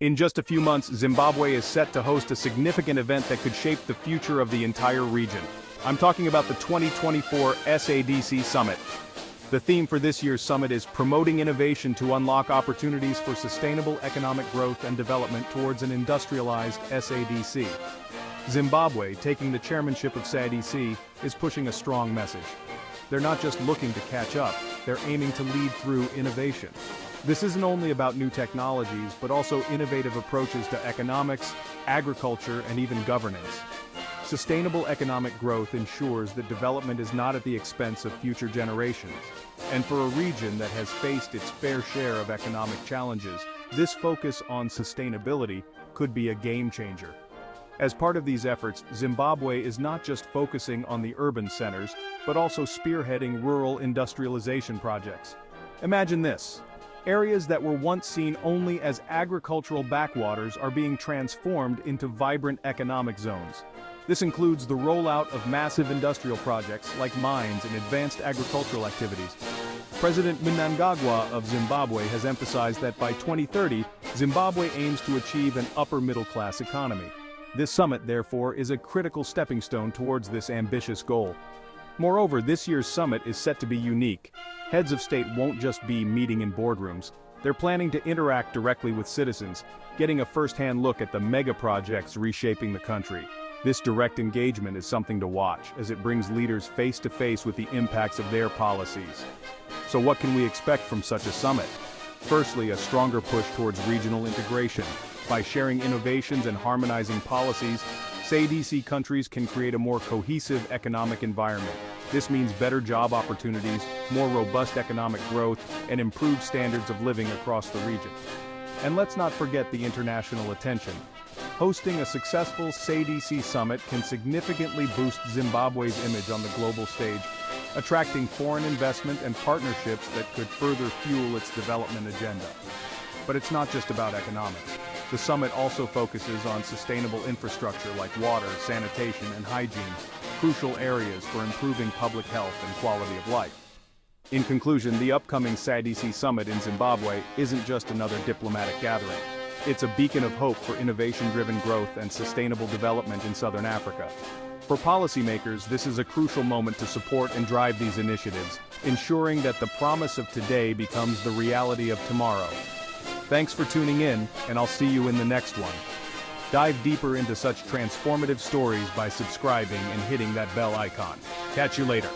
In just a few months, Zimbabwe is set to host a significant event that could shape the future of the entire region. I'm talking about the 2024 SADC Summit. The theme for this year's summit is promoting innovation to unlock opportunities for sustainable economic growth and development towards an industrialized SADC. Zimbabwe, taking the chairmanship of SADC, is pushing a strong message. They're not just looking to catch up, they're aiming to lead through innovation. This isn't only about new technologies, but also innovative approaches to economics, agriculture, and even governance. Sustainable economic growth ensures that development is not at the expense of future generations. And for a region that has faced its fair share of economic challenges, this focus on sustainability could be a game changer. As part of these efforts, Zimbabwe is not just focusing on the urban centers, but also spearheading rural industrialization projects. Imagine this. Areas that were once seen only as agricultural backwaters are being transformed into vibrant economic zones. This includes the rollout of massive industrial projects like mines and advanced agricultural activities. President Mnangagwa of Zimbabwe has emphasized that by 2030, Zimbabwe aims to achieve an upper-middle-class economy. This summit, therefore, is a critical stepping stone towards this ambitious goal. Moreover, this year's summit is set to be unique. Heads of state won't just be meeting in boardrooms. They're planning to interact directly with citizens, getting a first-hand look at the mega projects reshaping the country. This direct engagement is something to watch, as it brings leaders face-to-face with the impacts of their policies. So what can we expect from such a summit? Firstly, a stronger push towards regional integration. By sharing innovations and harmonizing policies, SADC countries can create a more cohesive economic environment. This means better job opportunities, more robust economic growth, and improved standards of living across the region. And let's not forget the international attention. Hosting a successful SADC summit can significantly boost Zimbabwe's image on the global stage, attracting foreign investment and partnerships that could further fuel its development agenda. But it's not just about economics. The summit also focuses on sustainable infrastructure like water, sanitation, and hygiene, crucial areas for improving public health and quality of life. In conclusion, the upcoming SADC summit in Zimbabwe isn't just another diplomatic gathering. It's a beacon of hope for innovation-driven growth and sustainable development in Southern Africa. For policymakers, this is a crucial moment to support and drive these initiatives, ensuring that the promise of today becomes the reality of tomorrow. Thanks for tuning in, and I'll see you in the next one. Dive deeper into such transformative stories by subscribing and hitting that bell icon. Catch you later.